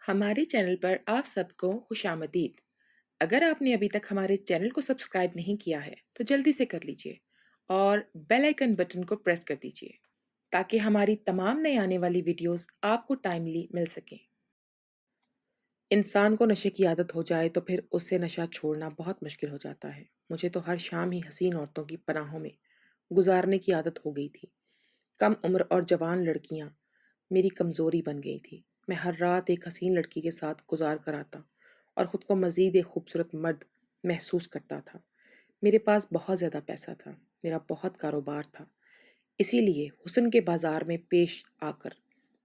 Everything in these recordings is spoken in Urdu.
ہمارے چینل پر آپ سب کو خوش آمدید۔ اگر آپ نے ابھی تک ہمارے چینل کو سبسکرائب نہیں کیا ہے تو جلدی سے کر لیجئے اور بیل آئیکن بٹن کو پریس کر دیجئے تاکہ ہماری تمام نئی آنے والی ویڈیوز آپ کو ٹائملی مل سکیں۔ انسان کو نشے کی عادت ہو جائے تو پھر اس سے نشہ چھوڑنا بہت مشکل ہو جاتا ہے۔ مجھے تو ہر شام ہی حسین عورتوں کی پناہوں میں گزارنے کی عادت ہو گئی تھی۔ کم عمر اور جوان لڑکیاں میری کمزوری بن گئی تھی۔ میں ہر رات ایک حسین لڑکی کے ساتھ گزار کر آتا اور خود کو مزید ایک خوبصورت مرد محسوس کرتا تھا۔ میرے پاس بہت زیادہ پیسہ تھا، میرا بہت کاروبار تھا، اسی لیے حسن کے بازار میں پیش آ کر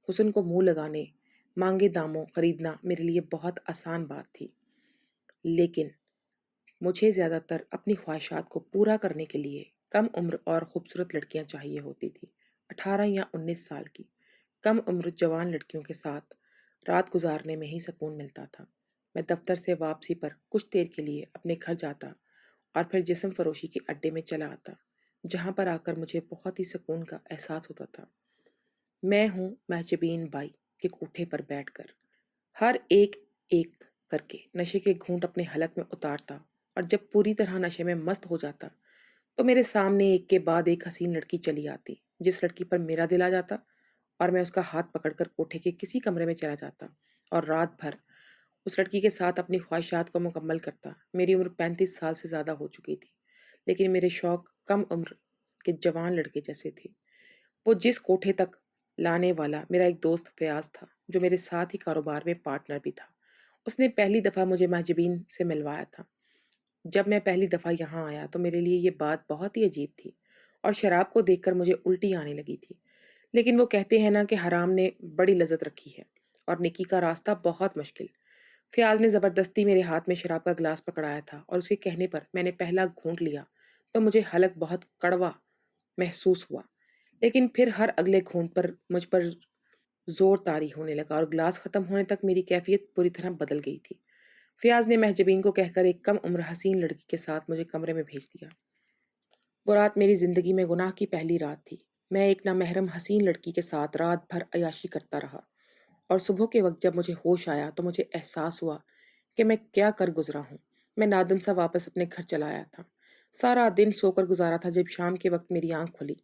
حسن کو منہ لگانے، مانگے داموں خریدنا میرے لیے بہت آسان بات تھی۔ لیکن مجھے زیادہ تر اپنی خواہشات کو پورا کرنے کے لیے کم عمر اور خوبصورت لڑکیاں چاہیے ہوتی تھی۔ 18 یا 19 سال کی کم عمر جوان لڑکیوں کے ساتھ رات گزارنے میں ہی سکون ملتا تھا۔ میں دفتر سے واپسی پر کچھ دیر کے لیے اپنے گھر جاتا اور پھر جسم فروشی کے اڈے میں چلا آتا، جہاں پر آ کر مجھے بہت ہی سکون کا احساس ہوتا تھا۔ میں ہوں مہجبین بائی کے کوٹھے پر بیٹھ کر ہر ایک ایک کر کے نشے کے گھونٹ اپنے حلق میں اتارتا، اور جب پوری طرح نشے میں مست ہو جاتا تو میرے سامنے ایک کے بعد ایک حسین لڑکی چلی آتی، جس لڑکی پر میرا دل آ جاتا اور میں اس کا ہاتھ پکڑ کر کوٹھے کے کسی کمرے میں چلا جاتا اور رات بھر اس لڑکی کے ساتھ اپنی خواہشات کو مکمل کرتا۔ میری عمر 35 سال سے زیادہ ہو چکی تھی، لیکن میرے شوق کم عمر کے جوان لڑکے جیسے تھے۔ وہ جس کوٹھے تک لانے والا میرا ایک دوست فیاض تھا، جو میرے ساتھ ہی کاروبار میں پارٹنر بھی تھا۔ اس نے پہلی دفعہ مجھے مہجبین سے ملوایا تھا۔ جب میں پہلی دفعہ یہاں آیا تو میرے لیے یہ بات بہت ہی عجیب تھی اور شراب کو دیکھ کر مجھے الٹی آنے لگی تھی۔ لیکن وہ کہتے ہیں نا کہ حرام نے بڑی لذت رکھی ہے اور نیکی کا راستہ بہت مشکل۔ فیاض نے زبردستی میرے ہاتھ میں شراب کا گلاس پکڑایا تھا اور اس کے کہنے پر میں نے پہلا گھونٹ لیا تو مجھے حلق بہت کڑوا محسوس ہوا، لیکن پھر ہر اگلے گھونٹ پر مجھ پر زور طاری ہونے لگا اور گلاس ختم ہونے تک میری کیفیت پوری طرح بدل گئی تھی۔ فیاض نے مہجبین کو کہہ کر ایک کم عمر حسین لڑکی کے ساتھ مجھے کمرے میں بھیج دیا۔ وہ رات میری زندگی میں گناہ کی پہلی رات تھی۔ میں ایک نامحرم حسین لڑکی کے ساتھ رات بھر عیاشی کرتا رہا، اور صبح کے وقت جب مجھے ہوش آیا تو مجھے احساس ہوا کہ میں کیا کر گزرا ہوں۔ میں نادم سا واپس اپنے گھر چلا آیا تھا، سارا دن سو کر گزارا تھا۔ جب شام کے وقت میری آنکھ کھلی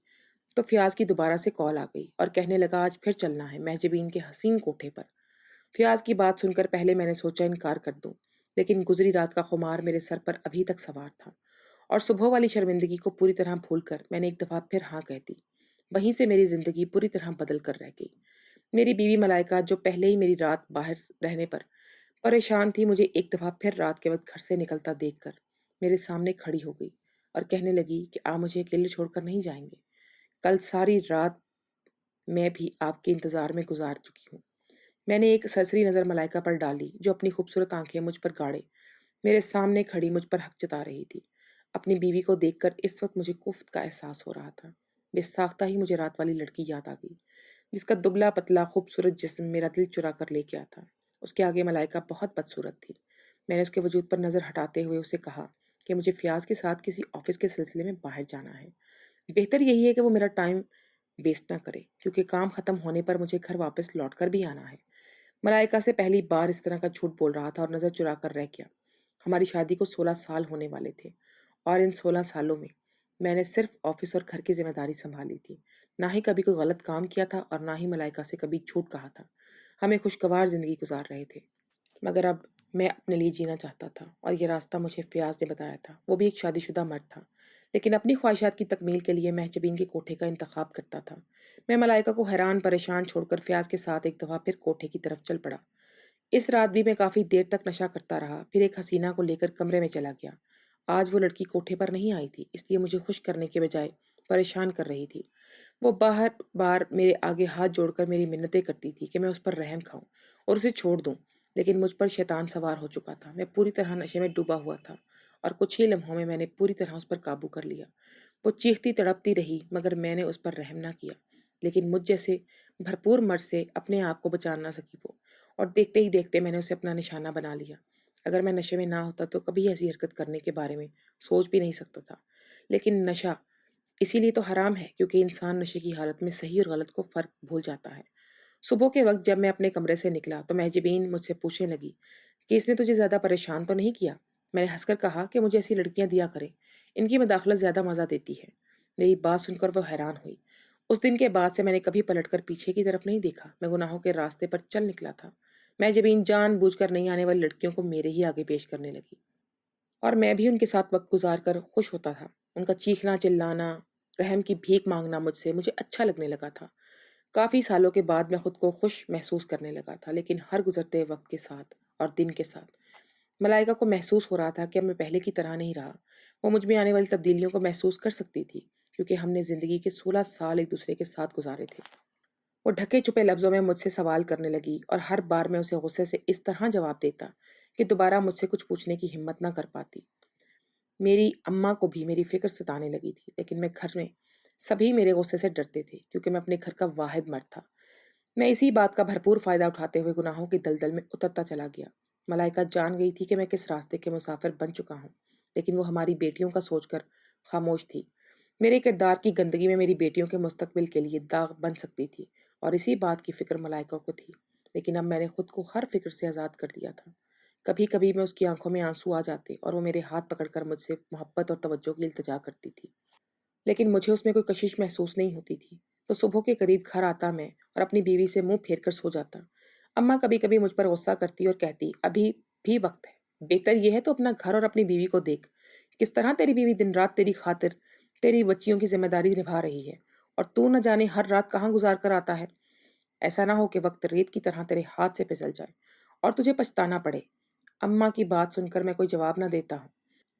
تو فیاض کی دوبارہ سے کال آ گئی اور کہنے لگا آج پھر چلنا ہے مہجبین کے حسین کوٹھے پر۔ فیاض کی بات سن کر پہلے میں نے سوچا انکار کر دوں، لیکن گزری رات کا خمار میرے سر پر ابھی تک سوار تھا، اور صبح والی شرمندگی کو پوری طرح بھول کر میں نے ایک دفعہ پھر ہاں کہہ دی۔ وہیں سے میری زندگی پوری طرح بدل کر رہ گئی۔ میری بیوی ملائکہ، جو پہلے ہی میری رات باہر رہنے پر پریشان تھی، مجھے ایک دفعہ پھر رات کے وقت گھر سے نکلتا دیکھ کر میرے سامنے کھڑی ہو گئی اور کہنے لگی کہ آپ مجھے اکیلے چھوڑ کر نہیں جائیں گے۔ کل ساری رات میں بھی آپ کے انتظار میں گزار چکی ہوں۔ میں نے ایک سرسری نظر ملائکہ پر ڈالی، جو اپنی خوبصورت آنکھیں مجھ پر گاڑے میرے سامنے کھڑی مجھ پر حق جتا رہی تھی۔ اپنی بیوی کو دیکھ کر اس وقت مجھے کفت کا احساس ہو رہا تھا۔ بے ساختہ ہی مجھے رات والی لڑکی یاد آ گئی، جس کا دبلا پتلا خوبصورت جسم میرا دل چرا کر لے گیا تھا۔ اس کے آگے ملائکہ بہت بدصورت تھی۔ میں نے اس کے وجود پر نظر ہٹاتے ہوئے اسے کہا کہ مجھے فیاض کے ساتھ کسی آفس کے سلسلے میں باہر جانا ہے۔ بہتر یہی ہے کہ وہ میرا ٹائم ویسٹ نہ کرے، کیونکہ کام ختم ہونے پر مجھے گھر واپس لوٹ کر بھی آنا ہے۔ ملائکہ سے پہلی بار اس طرح کا جھوٹ بول رہا تھا اور نظر چرا کر رہ گیا۔ ہماری شادی کو 16 سال ہونے والے تھے، اور ان 16 سالوں میں نے صرف آفس اور گھر کی ذمہ داری سنبھالی تھی، نہ ہی کبھی کوئی غلط کام کیا تھا اور نہ ہی ملائکہ سے کبھی جھوٹ کہا تھا۔ ہمیں خوشگوار زندگی گزار رہے تھے، مگر اب میں اپنے لیے جینا چاہتا تھا، اور یہ راستہ مجھے فیاض نے بتایا تھا۔ وہ بھی ایک شادی شدہ مرد تھا، لیکن اپنی خواہشات کی تکمیل کے لیے مہجبین کے کوٹھے کا انتخاب کرتا تھا۔ میں ملائکہ کو حیران پریشان چھوڑ کر فیاض کے ساتھ ایک دفعہ پھر کوٹھے کی طرف چل پڑا۔ اس رات بھی میں کافی دیر تک نشہ کرتا رہا، پھر ایک حسینہ کو لے کر کمرے میں چلا گیا۔ آج وہ لڑکی کوٹھے پر نہیں آئی تھی، اس لیے مجھے خوش کرنے کے بجائے پریشان کر رہی تھی۔ وہ باہر بار میرے آگے ہاتھ جوڑ کر میری منتیں کرتی تھی کہ میں اس پر رحم کھاؤں اور اسے چھوڑ دوں، لیکن مجھ پر شیطان سوار ہو چکا تھا۔ میں پوری طرح نشے میں ڈوبا ہوا تھا، اور کچھ ہی لمحوں میں نے پوری طرح اس پر قابو کر لیا۔ وہ چیختی تڑپتی رہی، مگر میں نے اس پر رحم نہ کیا، لیکن مجھ جیسے بھرپور مرد سے اپنے آپ کو بچا نہ سکی وہ، اور دیکھتے ہی دیکھتے میں نے اسے اپنا نشانہ بنا لیا۔ اگر میں نشے میں نہ ہوتا تو کبھی ایسی حرکت کرنے کے بارے میں سوچ بھی نہیں سکتا تھا، لیکن نشہ اسی لیے تو حرام ہے کیونکہ انسان نشے کی حالت میں صحیح اور غلط کو فرق بھول جاتا ہے۔ صبح کے وقت جب میں اپنے کمرے سے نکلا تو مہجبین مجھ سے پوچھنے لگی کہ اس نے تجھے زیادہ پریشان تو نہیں کیا۔ میں نے ہنس کر کہا کہ مجھے ایسی لڑکیاں دیا کریں، ان کی مداخلت زیادہ مزہ دیتی ہے۔ میری بات سن کر وہ حیران ہوئی۔ اس دن کے بعد سے میں نے کبھی پلٹ کر پیچھے کی طرف نہیں دیکھا۔ میں گناہوں کے راستے پر چل نکلا تھا۔ مہجبین جان بوجھ کر نہیں آنے والی لڑکیوں کو میرے ہی آگے پیش کرنے لگی، اور میں بھی ان کے ساتھ وقت گزار کر خوش ہوتا تھا۔ ان کا چیخنا چلانا، رحم کی بھیک مانگنا مجھے اچھا لگنے لگا تھا۔ کافی سالوں کے بعد میں خود کو خوش محسوس کرنے لگا تھا، لیکن ہر گزرتے وقت کے ساتھ اور دن کے ساتھ ملائکہ کو محسوس ہو رہا تھا کہ اب میں پہلے کی طرح نہیں رہا۔ وہ مجھ میں آنے والی تبدیلیوں کو محسوس کر سکتی تھی، کیونکہ ہم نے زندگی کے 16 سال ایک دوسرے کے ساتھ گزارے تھے۔ وہ ڈھکے چھپے لفظوں میں مجھ سے سوال کرنے لگی، اور ہر بار میں اسے غصے سے اس طرح جواب دیتا کہ دوبارہ مجھ سے کچھ پوچھنے کی ہمت نہ کر پاتی۔ میری اماں کو بھی میری فکر ستانے لگی تھی، لیکن میں گھر میں سبھی میرے غصے سے ڈرتے تھے، کیونکہ میں اپنے گھر کا واحد مرد تھا۔ میں اسی بات کا بھرپور فائدہ اٹھاتے ہوئے گناہوں کی دلدل میں اترتا چلا گیا۔ ملائکہ جان گئی تھی کہ میں کس راستے کے مسافر بن چکا ہوں، لیکن وہ ہماری بیٹیوں کا سوچ کر خاموش تھی۔ میرے کردار کی گندگی میں میری بیٹیوں کے مستقبل کے لیے داغ بن سکتی تھی، اور اسی بات کی فکر ملائکہ کو تھی۔ لیکن اب میں نے خود کو ہر فکر سے آزاد کر دیا تھا۔ کبھی کبھی میں اس کی آنکھوں میں آنسو آ جاتے اور وہ میرے ہاتھ پکڑ کر مجھ سے محبت اور توجہ کی التجا کرتی تھی، لیکن مجھے اس میں کوئی کشش محسوس نہیں ہوتی تھی۔ تو صبح کے قریب گھر آتا میں اور اپنی بیوی سے منہ پھیر کر سو جاتا۔ اماں کبھی کبھی مجھ پر غصہ کرتی اور کہتی، ابھی بھی وقت ہے، بہتر یہ ہے تو اپنا گھر اور اپنی بیوی کو دیکھ، کس طرح تیری بیوی دن رات تیری خاطر تیری بچیوں کی ذمہ داری نبھا رہی ہے، اور تو نہ جانے ہر رات کہاں گزار کر آتا ہے۔ ایسا نہ ہو کہ وقت ریت کی طرح تیرے ہاتھ سے پھسل جائے اور تجھے پچھتانا پڑے۔ اماں کی بات سن کر میں کوئی جواب نہ دیتا ہوں۔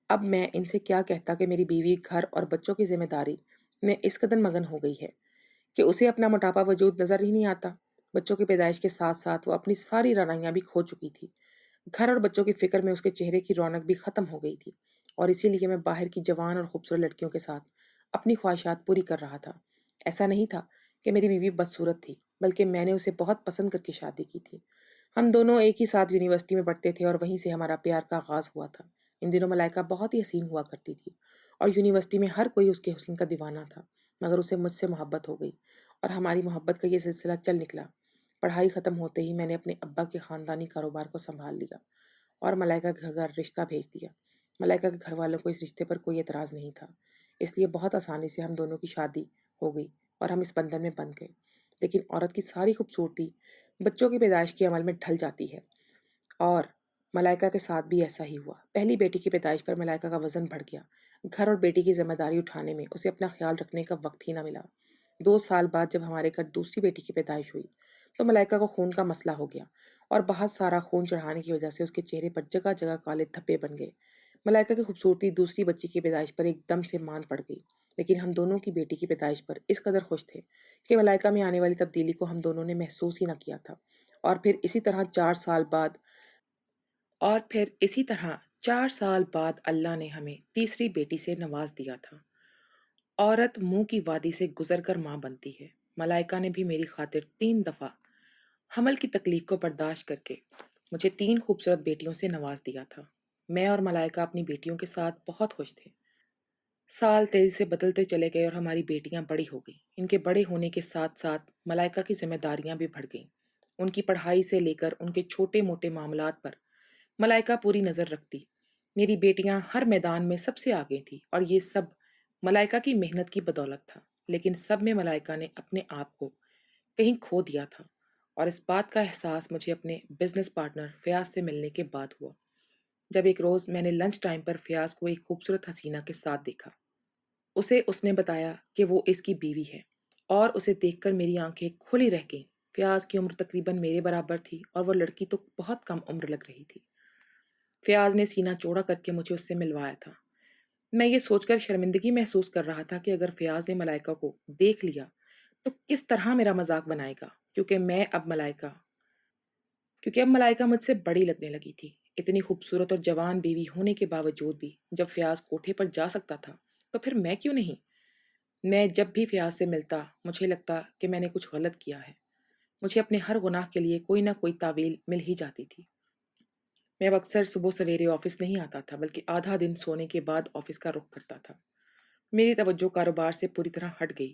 اب میں ان سے کیا کہتا کہ میری بیوی گھر اور بچوں کی ذمہ داری میں اس قدر مگن ہو گئی ہے کہ اسے اپنا موٹاپا وجود نظر ہی نہیں آتا۔ بچوں کی پیدائش کے ساتھ ساتھ وہ اپنی ساری رانائیاں بھی کھو چکی تھی۔ گھر اور بچوں کی فکر میں اس کے چہرے کی رونق بھی ختم ہو گئی تھی، اور اسی لیے میں باہر کی جوان اور خوبصورت لڑکیوں کے ساتھ اپنی خواہشات پوری کر رہا تھا۔ ایسا نہیں تھا کہ میری بیوی بدصورت تھی، بلکہ میں نے اسے بہت پسند کر کے شادی کی تھی۔ ہم دونوں ایک ہی ساتھ یونیورسٹی میں پڑھتے تھے، اور وہیں سے ہمارا پیار کا آغاز ہوا تھا۔ ان دنوں ملائکہ بہت ہی حسین ہوا کرتی تھی، اور یونیورسٹی میں ہر کوئی اس کے حسن کا دیوانہ تھا، مگر اسے مجھ سے محبت ہو گئی، اور ہماری محبت کا یہ سلسلہ چل نکلا۔ پڑھائی ختم ہوتے ہی میں نے اپنے ابا کے خاندانی کاروبار کو سنبھال لیا اور ملائکہ کے گھر رشتہ بھیج دیا۔ ملائکہ کے گھر والوں کو اس رشتے پر کوئی اعتراض نہیں تھا، اس لیے بہت آسانی سے ہم دونوں کی شادی ہو گئی اور ہم اس بندھن میں بندھ گئے۔ لیکن عورت کی ساری خوبصورتی بچوں کی پیدائش کے عمل میں ڈھل جاتی ہے، اور ملائکہ کے ساتھ بھی ایسا ہی ہوا۔ پہلی بیٹی کی پیدائش پر ملائکہ کا وزن بڑھ گیا۔ گھر اور بیٹی کی ذمہ داری اٹھانے میں اسے اپنا خیال رکھنے کا وقت ہی نہ ملا۔ 2 سال بعد جب ہمارے گھر دوسری بیٹی کی پیدائش ہوئی تو ملائکہ کو خون کا مسئلہ ہو گیا، اور بہت سارا خون چڑھانے کی وجہ سے اس کے چہرے پر جگہ جگہ کالے دھبے بن گئے۔ ملائکہ کی خوبصورتی دوسری بچی کی پیدائش پر ایک دم سے مان پڑ گئی، لیکن ہم دونوں کی بیٹی کی پیدائش پر اس قدر خوش تھے کہ ملائکہ میں آنے والی تبدیلی کو ہم دونوں نے محسوس ہی نہ کیا تھا۔ اور پھر اسی طرح 4 سال بعد اللہ نے ہمیں تیسری بیٹی سے نواز دیا تھا۔ عورت منہ کی وادی سے گزر کر ماں بنتی ہے۔ ملائکہ نے بھی میری خاطر 3 دفعہ حمل کی تکلیف کو برداشت کر کے مجھے 3 خوبصورت بیٹیوں سے نواز دیا تھا۔ میں اور ملائکہ اپنی بیٹیوں کے ساتھ بہت خوش تھے۔ سال تیزی سے بدلتے چلے گئے اور ہماری بیٹیاں بڑی ہو گئیں۔ ان کے بڑے ہونے کے ساتھ ساتھ ملائکہ کی ذمہ داریاں بھی بڑھ گئیں۔ ان کی پڑھائی سے لے کر ان کے چھوٹے موٹے معاملات پر ملائکہ پوری نظر رکھتی۔ میری بیٹیاں ہر میدان میں سب سے آگے تھیں، اور یہ سب ملائکہ کی محنت کی بدولت تھا۔ لیکن سب میں ملائکہ نے اپنے آپ کو کہیں کھو دیا تھا، اور اس بات کا احساس مجھے اپنے بزنس پارٹنر فیاض سے ملنے کے بعد ہوا، جب ایک روز میں نے لنچ ٹائم پر فیاض کو ایک خوبصورت حسینہ کے ساتھ دیکھا۔ اس نے بتایا کہ وہ اس کی بیوی ہے، اور اسے دیکھ کر میری آنکھیں کھلی رہ گئیں۔ فیاض کی عمر تقریباً میرے برابر تھی، اور وہ لڑکی تو بہت کم عمر لگ رہی تھی۔ فیاض نے سینہ چوڑا کر کے مجھے اس سے ملوایا تھا۔ میں یہ سوچ کر شرمندگی محسوس کر رہا تھا کہ اگر فیاض نے ملائکہ کو دیکھ لیا تو کس طرح میرا مذاق بنائے گا، کیونکہ اب ملائکہ مجھ سے بڑی لگنے لگی تھی۔ اتنی خوبصورت اور جوان بیوی ہونے کے باوجود بھی جب فیاض کوٹھے پر جا سکتا تھا تو پھر میں کیوں نہیں؟ میں جب بھی فیاض سے ملتا مجھے لگتا کہ میں نے کچھ غلط کیا ہے۔ مجھے اپنے ہر گناہ کے لیے کوئی نہ کوئی تعویل مل ہی جاتی تھی۔ میں اب اکثر صبح سویرے آفس نہیں آتا تھا، بلکہ آدھا دن سونے کے بعد آفس کا رخ کرتا تھا۔ میری توجہ کاروبار سے پوری طرح ہٹ گئی۔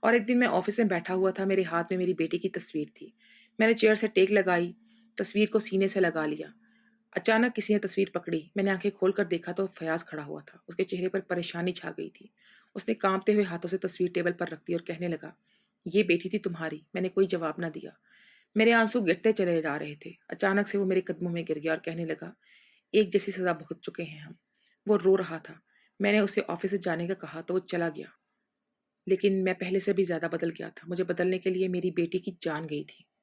اور ایک دن میں آفس میں بیٹھا ہوا تھا، میرے ہاتھ میں میری بیٹی کی تصویر تھی۔ میں نے چیئر سے ٹیک لگائی، تصویر کو سینے سے لگا لیا۔ اچانک کسی نے تصویر پکڑی۔ میں نے آنکھیں کھول کر دیکھا تو فیاض کھڑا ہوا تھا۔ اس کے چہرے پر پریشانی چھا گئی تھی۔ اس نے کانپتے ہوئے ہاتھوں سے تصویر ٹیبل پر رکھ دی اور کہنے لگا، یہ بیٹی تھی تمہاری۔ میں نے کوئی جواب نہ دیا۔ میرے آنسو گرتے چلے جا رہے تھے۔ اچانک سے وہ میرے قدموں میں گر گیا اور کہنے لگا، ایک جیسی سزا بھگت چکے ہیں ہم۔ وہ رو رہا تھا۔ میں نے اسے آفس سے جانے کا کہا تو وہ چلا گیا، لیکن میں پہلے سے بھی زیادہ بدل گیا تھا۔ مجھے بدلنے کے لیے میری بیٹی کی جان گئی تھی۔